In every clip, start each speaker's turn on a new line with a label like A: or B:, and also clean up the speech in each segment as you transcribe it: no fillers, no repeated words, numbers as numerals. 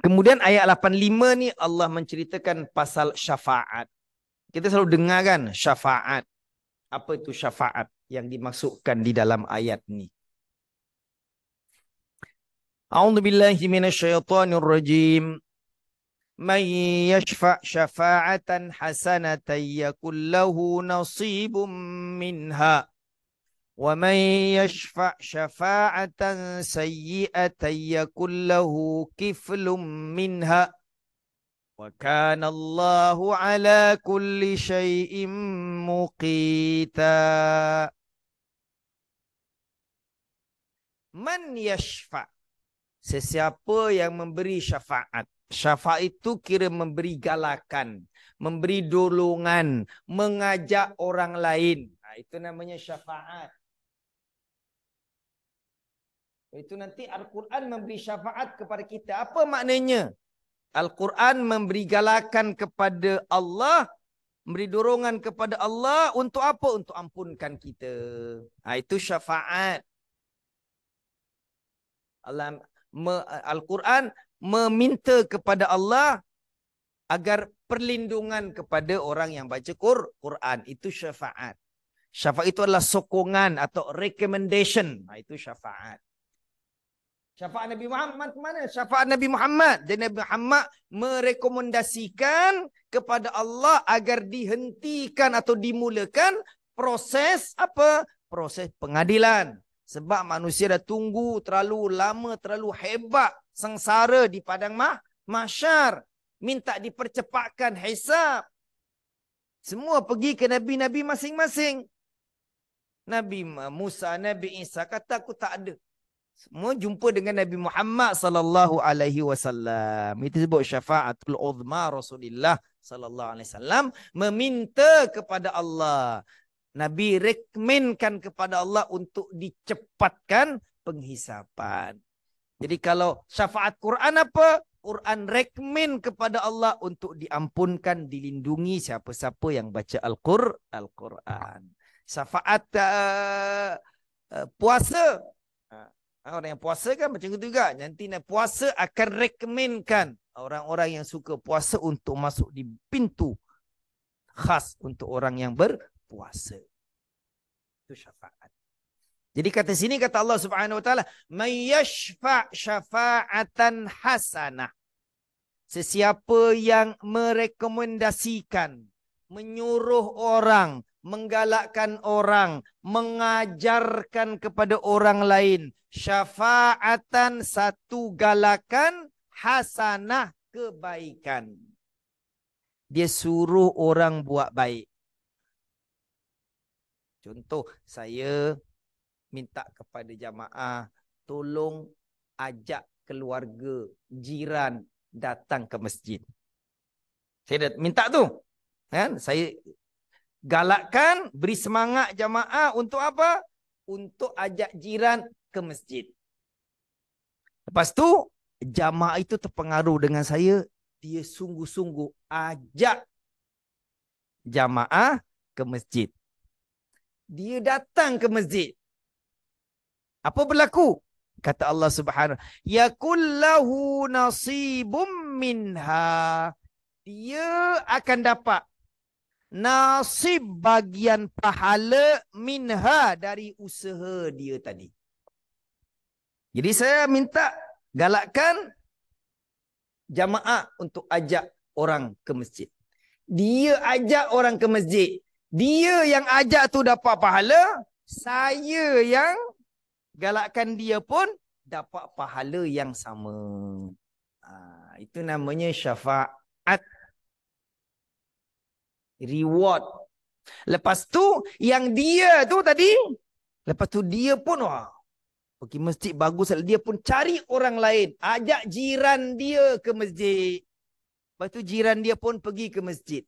A: Kemudian ayat 85 ni Allah menceritakan pasal syafaat. Kita selalu dengar kan syafaat. Apa itu syafaat yang dimaksudkan di dalam ayat ni? A'udzubillahi minasyaitonirrajim. Man yashfa' syafa'atan hasanatan yakul lahu nasibum minha. Wa man yashfa' syafa'atan sayyi'atan yakul lahu kiflum minha. Wa kana Allahu ala kulli syai'in muqita. Man yashfa', sesiapa yang memberi syafaat. Syafaat itu kira memberi galakan, memberi dorongan, mengajak orang lain. Itu namanya syafaat. Itu nanti Al-Quran memberi syafaat kepada kita. Apa maknanya? Al-Quran memberi galakan kepada Allah, memberi dorongan kepada Allah untuk apa? Untuk ampunkan kita. Itu syafaat. Al-Quran meminta kepada Allah agar perlindungan kepada orang yang baca Quran. Itu syafaat. Syafaat itu adalah sokongan atau recommendation. Itu syafaat. Syafaat Nabi Muhammad mana? Syafaat Nabi Muhammad. Dan Nabi Muhammad merekomendasikan kepada Allah agar dihentikan atau dimulakan proses apa? Proses pengadilan. Sebab manusia dah tunggu terlalu lama, terlalu hebat, sengsara di padang mahsyar. Minta dipercepatkan hisab. Semua pergi ke Nabi-Nabi masing-masing. Nabi Musa, Nabi Isa kata aku tak ada. Semua jumpa dengan Nabi Muhammad sallallahu alaihi wasallam. Itu sebut syafaatul uzma Rasulullah sallallahu alaihi wasallam meminta kepada Allah. Nabi rekomenkan kepada Allah untuk dicepatkan penghisapan. Jadi kalau syafaat Quran apa? Quran rekomen kepada Allah untuk diampunkan, dilindungi siapa-siapa yang baca Al-Quran. Syafaat puasa. Orang yang puasa kan macam itu juga. Nanti puasa akan rekomenkan orang-orang yang suka puasa untuk masuk di pintu khas untuk orang yang berpuasa. Itu syafaat. Jadi kata sini kata Allah Subhanahu wa taala, "May yashfa' syafa'atan hasanah." Sesiapa yang merekomendasikan, menyuruh orang, menggalakkan orang, mengajarkan kepada orang lain, syafa'atan satu galakan, hasanah kebaikan. Dia suruh orang buat baik. Contoh, saya minta kepada jamaah, tolong ajak keluarga, jiran datang ke masjid. Saya dah minta tu. Kan? Saya galakkan, beri semangat jamaah untuk apa? Untuk ajak jiran ke masjid. Lepas tu, jamaah itu terpengaruh dengan saya. Dia sungguh-sungguh ajak jamaah ke masjid. Dia datang ke masjid. Apa berlaku? Kata Allah Subhanahu, yakullahu nasibum minha. Dia akan dapat nasib bagian pahala minha dari usaha dia tadi. Jadi saya minta galakkan jamaah untuk ajak orang ke masjid. Dia ajak orang ke masjid. Dia yang ajak tu dapat pahala, saya yang galakkan dia pun dapat pahala yang sama. Itu namanya syafaat. Reward. Lepas tu, yang dia tu tadi, lepas tu dia pun, pergi masjid bagus. Dia pun cari orang lain. Ajak jiran dia ke masjid. Lepas tu jiran dia pun pergi ke masjid.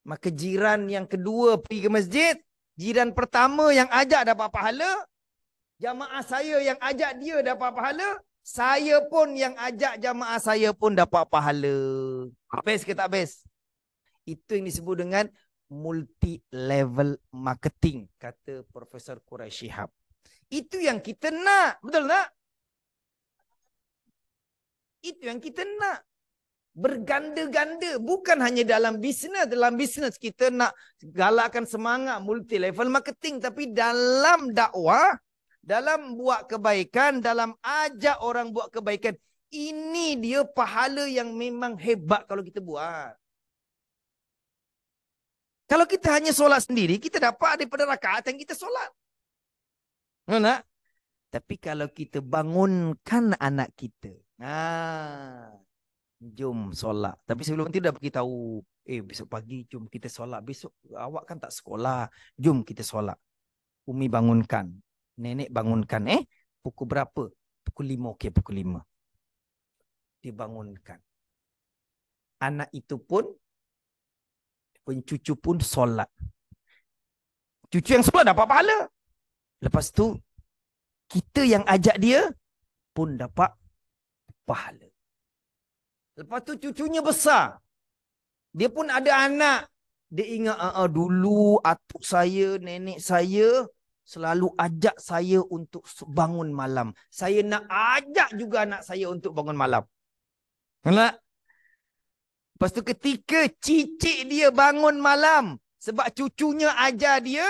A: Maka jiran yang kedua pergi ke masjid. Jiran pertama yang ajak dapat pahala. Jamaah saya yang ajak dia dapat pahala. Saya pun yang ajak jamaah saya pun dapat pahala. Best ke tak best? Itu yang disebut dengan multi-level marketing, kata Profesor Quraish Shihab. Itu yang kita nak. Betul tak? Itu yang kita nak. Berganda-ganda. Bukan hanya dalam bisnes. Dalam bisnes kita nak galakkan semangat multi level marketing. Tapi dalam dakwah, dalam buat kebaikan, dalam ajak orang buat kebaikan, ini dia pahala yang memang hebat kalau kita buat. Kalau kita hanya solat sendiri, kita dapat daripada rakaat yang kita solat. Nak? Tapi kalau kita bangunkan anak kita, jom solat. Tapi sebelum itu dah beritahu, besok pagi jom kita solat. Besok awak kan tak sekolah, jom kita solat. Umi bangunkan, nenek bangunkan. Pukul berapa? Pukul 5. Okey, pukul 5. Dibangunkan. Anak itu pun, cucu pun solat. Cucu yang solat dapat pahala. Lepas tu, kita yang ajak dia pun dapat pahala. Lepas tu cucunya besar. Dia pun ada anak. Dia ingat, dulu atuk saya, nenek saya selalu ajak saya untuk bangun malam. Saya nak ajak juga anak saya untuk bangun malam. Nampak? Lepas tu ketika cicit dia bangun malam, sebab cucunya ajar dia,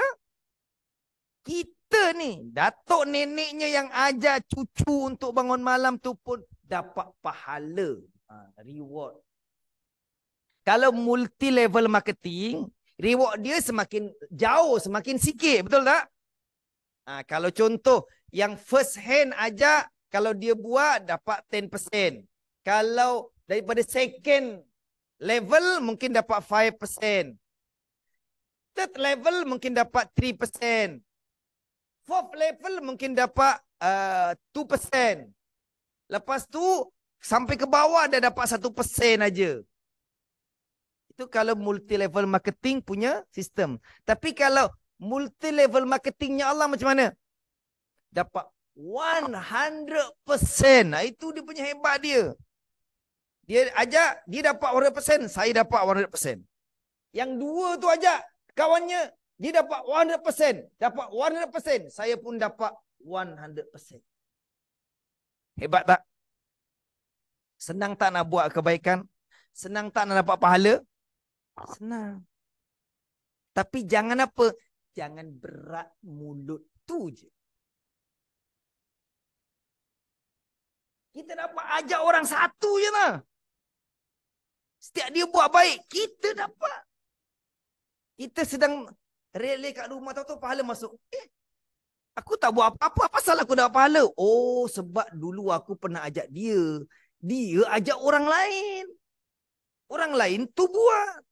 A: kita ni, datuk neneknya yang ajar cucu untuk bangun malam tu pun dapat pahala. Reward. Kalau multi level marketing, reward dia semakin jauh, semakin sikit. Betul tak? Kalau contoh, yang first hand ajar, kalau dia buat dapat 10%. Kalau daripada second level mungkin dapat 5%. Third level mungkin dapat 3%. Fourth level mungkin dapat 2%. Lepas tu sampai ke bawah dah dapat 1% aja. Itu kalau multi level marketing punya sistem. Tapi kalau multi level marketingnya Allah macam mana? Dapat 100%. Itu dia punya hebat dia. Dia ajak, dia dapat 100%, saya dapat 100%. Yang dua tu ajak kawannya, dia dapat 100%, dapat 100%, saya pun dapat 100%. Hebat tak? Senang tak nak buat kebaikan? Senang tak nak dapat pahala? Senang. Tapi jangan apa? Jangan berat mulut tu je. Kita dapat ajak orang satu je lah. Setiap dia buat baik, kita dapat. Kita sedang relay kat rumah, tahu-tahu pahala masuk. Aku tak buat apa-apa, apa salah aku dapat pahala? Oh, sebab dulu aku pernah ajak dia. Dia ajak orang lain. Orang lain tu buat.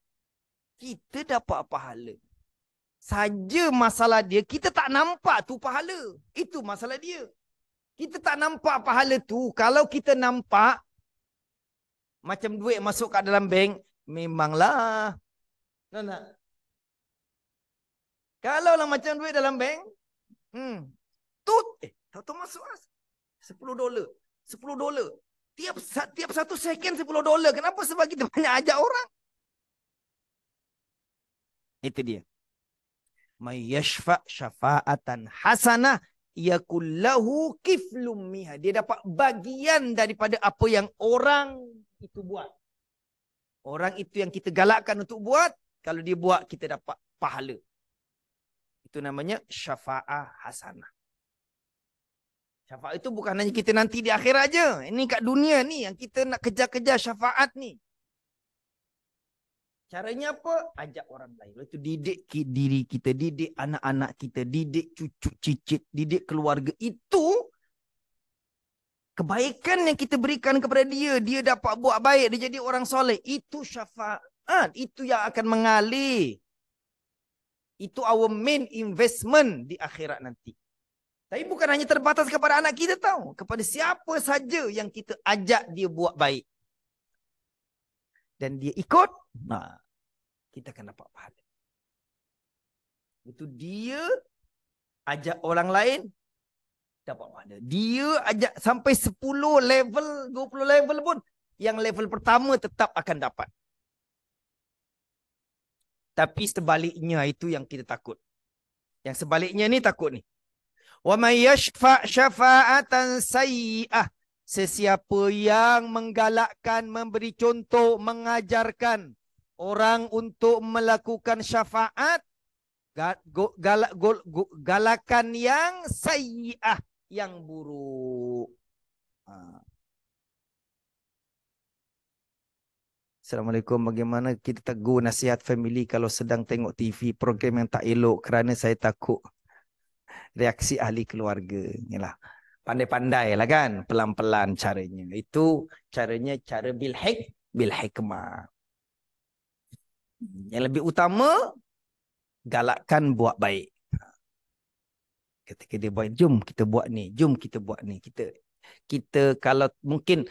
A: Kita dapat pahala. Saja masalah dia, kita tak nampak tu pahala. Itu masalah dia. Kita tak nampak pahala tu. Kalau kita nampak, macam duit masuk kat dalam bank, memanglah. Nak. Kalau lah macam duit dalam bank, tahu masuk $10. $10. Tiap 1 second $10. Kenapa? Sebab kita banyak ajak orang. Itu dia. May yashfa' syafa'atan hasanah yakullahu kiflum miha. Dia dapat bagian daripada apa yang orang itu buat. Orang itu yang kita galakkan untuk buat, kalau dia buat kita dapat pahala. Itu namanya syafa'ah hasanah. Syafaat itu bukan hanya kita nanti di akhirat aja. Ini kat dunia ni yang kita nak kejar-kejar syafaat ni. Caranya apa? Ajak orang lain. Lepas itu didik diri kita, didik anak-anak kita, didik cucu cicit, didik keluarga. Itu kebaikan yang kita berikan kepada dia, dia dapat buat baik, dia jadi orang soleh. Itu syafaat. Itu yang akan mengalir. Itu our main investment di akhirat nanti. Tapi bukan hanya terbatas kepada anak kita tahu. Kepada siapa saja yang kita ajak dia buat baik. Dan dia ikut, kita akan dapat pahala. Itu dia ajak orang lain, dapat pahala. Dia ajak sampai 10 level, 20 level pun, yang level pertama tetap akan dapat. Tapi sebaliknya itu yang kita takut. Yang sebaliknya ni takut ni. Wa may yashfa' syafa'atan sayyi'ah. sesiapa yang menggalakkan, memberi contoh, mengajarkan orang untuk melakukan syafaat, galakan yang sayyi'ah, yang buruk. Assalamualaikum. Bagaimana kita tegur nasihat family kalau sedang tengok TV program yang tak elok kerana saya takut reaksi ahli keluarga. Inilah. Pandai-pandai lah kan. Pelan-pelan caranya. Itu caranya cara bil hikmah. Yang lebih utama, galakkan buat baik. Ketika dia buat, jom kita buat ni. Jom kita buat ni. Kita kalau mungkin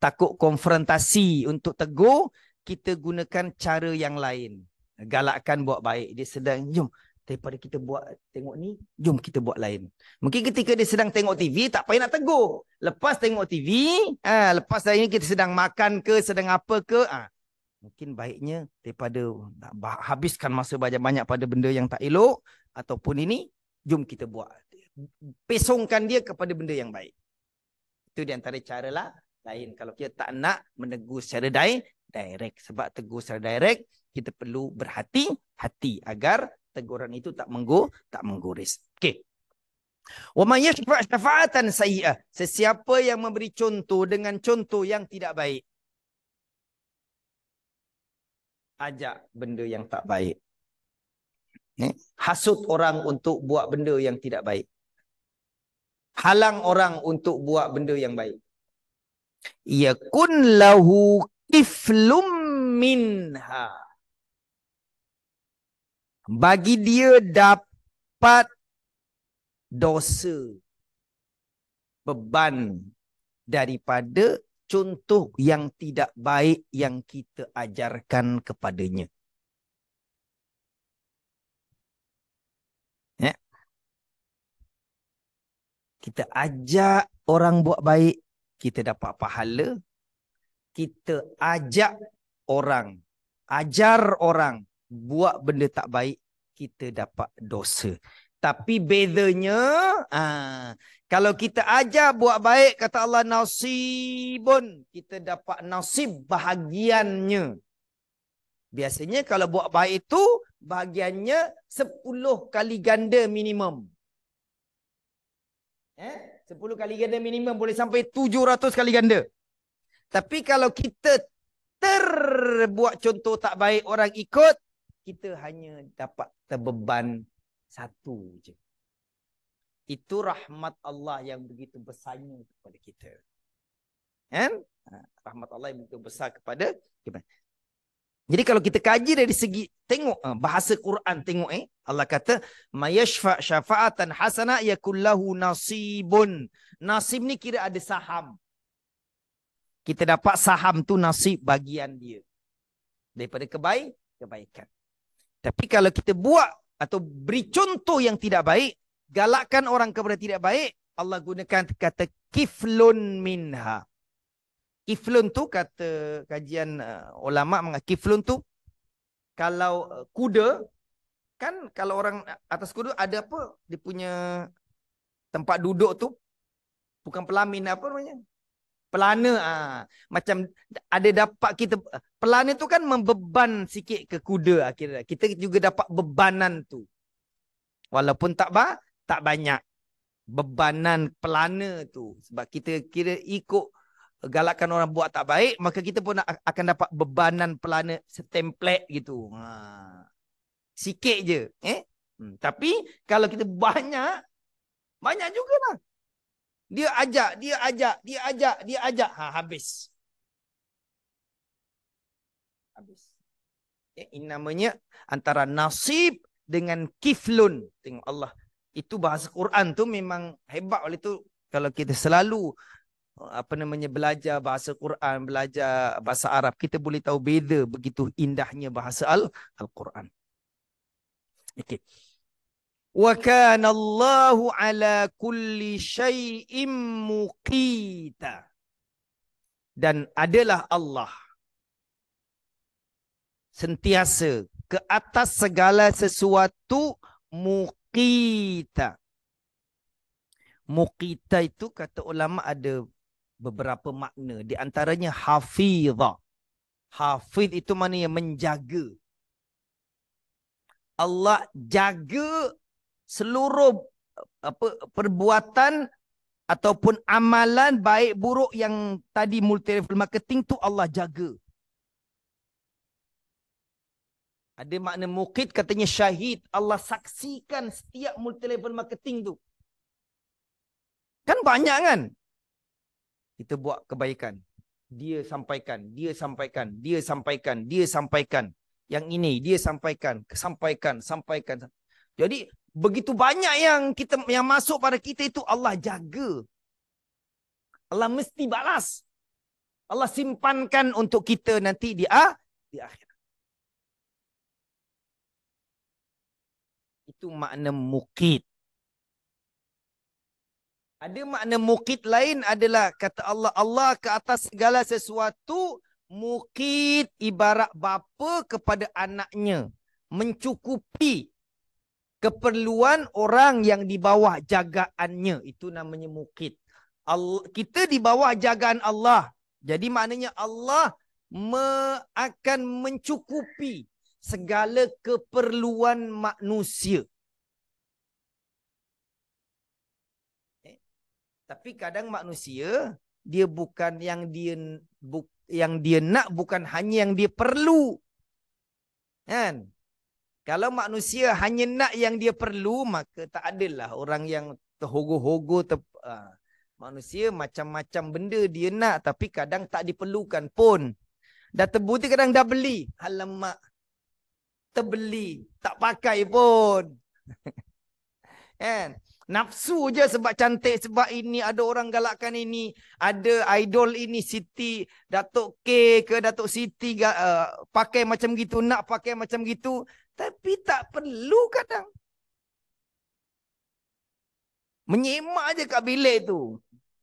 A: takut konfrontasi untuk tegur, kita gunakan cara yang lain. Galakkan buat baik. Dia sedang, jom daripada kita buat tengok ni, jom kita buat lain. Mungkin ketika dia sedang tengok TV, tak payah nak tegur. Lepas tengok TV, lepas dari ni kita sedang makan ke, sedang apa ke, mungkin baiknya daripada habiskan masa banyak-banyak pada benda yang tak elok, ataupun ini, jom kita buat. Pesongkan dia kepada benda yang baik. Itu di antara cara lah lain. Kalau kita tak nak menegur secara direct. Sebab tegur secara direct, kita perlu berhati-hati agar teguran itu tak mengguris. Okey. Wa may yashfa' syafa'atan sayyi'ah. Sesiapa yang memberi contoh dengan contoh yang tidak baik. Ajak benda yang tak baik. Hasut orang untuk buat benda yang tidak baik. Halang orang untuk buat benda yang baik. Yakun lahu kiflum minha. Bagi dia dapat dosa, beban daripada contoh yang tidak baik yang kita ajarkan kepadanya. Ya. Kita ajak orang buat baik, kita dapat pahala. Kita ajak orang, ajar orang buat benda tak baik, kita dapat dosa. Tapi bedanya, kalau kita ajar buat baik, kata Allah, nasibun, kita dapat nasib bahagiannya. Biasanya kalau buat baik itu, bahagiannya 10 kali ganda minimum. 10 kali ganda minimum, boleh sampai 700 kali ganda. Tapi kalau kita terbuat contoh tak baik, orang ikut, kita hanya dapat terbeban 1 je. Itu rahmat Allah yang begitu besarnya kepada kita. Kan? Rahmat Allah yang begitu besar kepada kita. Jadi kalau kita kaji dari segi, tengok bahasa Quran, tengok Allah kata, mayashfa' syafa'atan hasanah yakullahu nasibun. Nasib ni kira ada saham. Kita dapat saham tu nasib bagian dia. Daripada kebaikan. Tapi kalau kita buat atau beri contoh yang tidak baik, galakkan orang kepada tidak baik, Allah gunakan kata kiflun minha. Kiflun tu kata kajian ulama mengatakan kiflun tu kalau kuda kan, kalau orang atas kuda ada apa? Dia punya tempat duduk tu bukan pelamin, apa namanya? Pelana. Macam ada dapat kita pelana tu kan membeban sikit ke kuda akhirnya. Kita juga dapat bebanan tu. Walaupun tak banyak bebanan pelana tu, sebab kita kira ikut galakkan orang buat tak baik, maka kita pun akan dapat bebanan pelana setemplate gitu. Sikit je. Tapi kalau kita banyak jugalah. Dia ajak. Habis. Ini namanya antara nasib dengan kiflun. Tengok Allah. Itu bahasa Quran tu memang hebat. Oleh itu kalau kita selalu belajar bahasa Quran, belajar bahasa Arab, kita boleh tahu beza begitu indahnya bahasa Al-Quran. Okey. Wa kana Allahu ala kulli syai'in muqita. Dan adalah Allah sentiasa ke atas segala sesuatu muqita. Muqita itu kata ulama ada beberapa makna. Di antaranya hafizah. Hafiz itu mana yang menjaga. Allah jaga seluruh perbuatan ataupun amalan baik buruk yang tadi multi level marketing tu Allah jaga. Ada makna muqit, katanya syahid. Allah saksikan setiap multi level marketing tu. Kan banyak kan? Kita buat kebaikan. Dia sampaikan, dia sampaikan, dia sampaikan, dia sampaikan. Yang ini dia sampaikan, sampaikan. Jadi begitu banyak yang masuk pada kita itu Allah jaga. Allah mesti balas. Allah simpankan untuk kita nanti di akhirat. Itu makna muqit. Ada makna muqit lain adalah kata Allah, Allah ke atas segala sesuatu. Muqit ibarat bapa kepada anaknya. Mencukupi keperluan orang yang di bawah jagaannya. Itu namanya muqit. Kita di bawah jagaan Allah. Jadi maknanya Allah akan mencukupi segala keperluan manusia. Tapi kadang manusia dia bukan yang dia nak, bukan hanya yang dia perlu. Kan? Kalau manusia hanya nak yang dia perlu, maka tak adalah orang yang terhogo-hogo. Manusia macam-macam benda dia nak, tapi kadang tak diperlukan pun. Dah terbukti kadang dah beli. Alamak. Terbeli. Tak pakai pun. Kan? Nafsu je sebab cantik, sebab ini ada orang galakkan ini, ada idol ini Siti, Datuk K ke Datuk Siti pakai macam gitu, nak pakai macam gitu, tapi tak perlu kadang. Menyemak je kat bilik tu.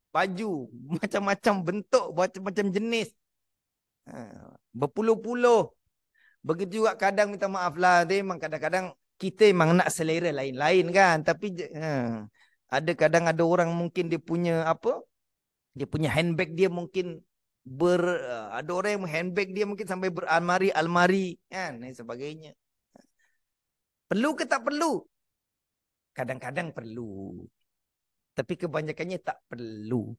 A: Baju macam-macam bentuk, macam-macam jenis. Berpuluh-puluh. Begitu juga kadang, minta maaf lah, memang kadang-kadang kita memang nak selera lain-lain kan. Tapi ada kadang ada orang mungkin dia punya dia punya handbag dia mungkin ada orang yang handbag dia mungkin sampai beralmari kan, dan sebagainya. Perlu ke tak perlu? Kadang-kadang perlu. Tapi kebanyakannya tak perlu.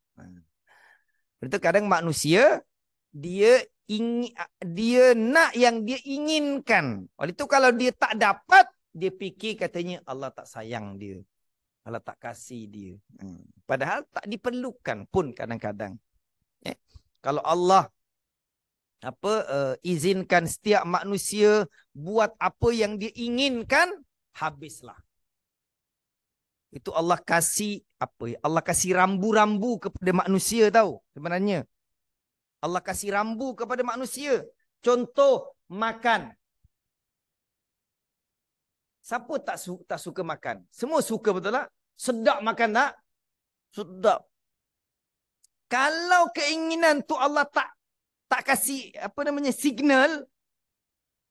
A: Betul, kadang manusia dia nak yang dia inginkan. Oleh itu kalau dia tak dapat, dia fikir katanya Allah tak sayang dia. Allah tak kasih dia. Padahal tak diperlukan pun kadang-kadang. Kalau Allah izinkan setiap manusia buat apa yang dia inginkan, habislah. Itu Allah kasih Allah kasih rambu-rambu kepada manusia tahu sebenarnya. Allah kasih rambu kepada manusia. Contoh makan. Siapa tak suka makan? Semua suka, betul tak? Sedap makan tak? Sedap. Kalau keinginan tu Allah tak kasih signal,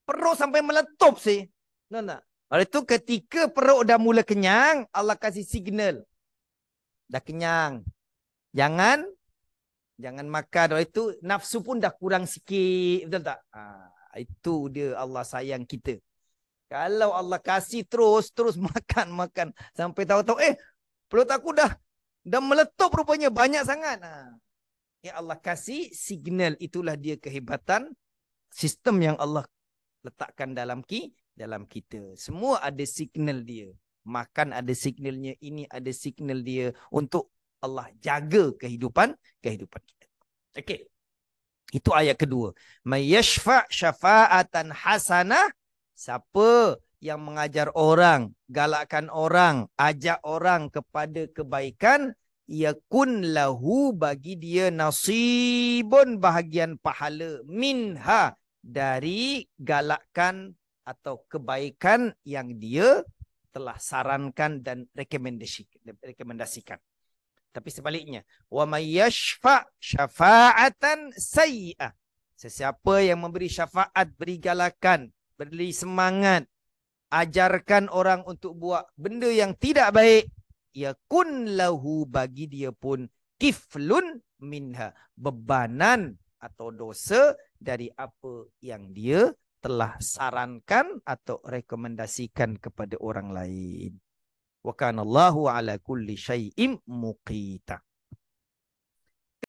A: perut sampai meletup sih. Betul tak? Oleh itu ketika perut dah mula kenyang, Allah kasih signal. Dah kenyang. Jangan makan. Oleh itu nafsu pun dah kurang sikit. Betul tak? Itu dia Allah sayang kita. Kalau Allah kasih terus makan sampai tahu-tahu perut aku dah meletup rupanya, banyak sangat. Ya Allah kasih signal, itulah dia kehebatan sistem yang Allah letakkan dalam kita. Semua ada signal dia. Makan ada signalnya, ini ada signal dia untuk Allah jaga kehidupan kita. Okey. Itu ayat kedua. May yashfa' syafa'atan hasanah. Siapa yang mengajar orang, galakkan orang, ajak orang kepada kebaikan, yakun lahu, bagi dia nasibun, bahagian pahala, minha, dari galakkan atau kebaikan yang dia telah sarankan dan rekomendasikan. Tapi sebaliknya, wa may yashfa' syafa'atan sayyi'ah. Sesiapa yang memberi syafaat, beri galakan, beri semangat, ajarkan orang untuk buat benda yang tidak baik, yakun lahu, bagi dia pun kiflun minha, bebanan atau dosa dari apa yang dia telah sarankan atau rekomendasikan kepada orang lain. Wa kana Allahu ala kulli syai'in muqita.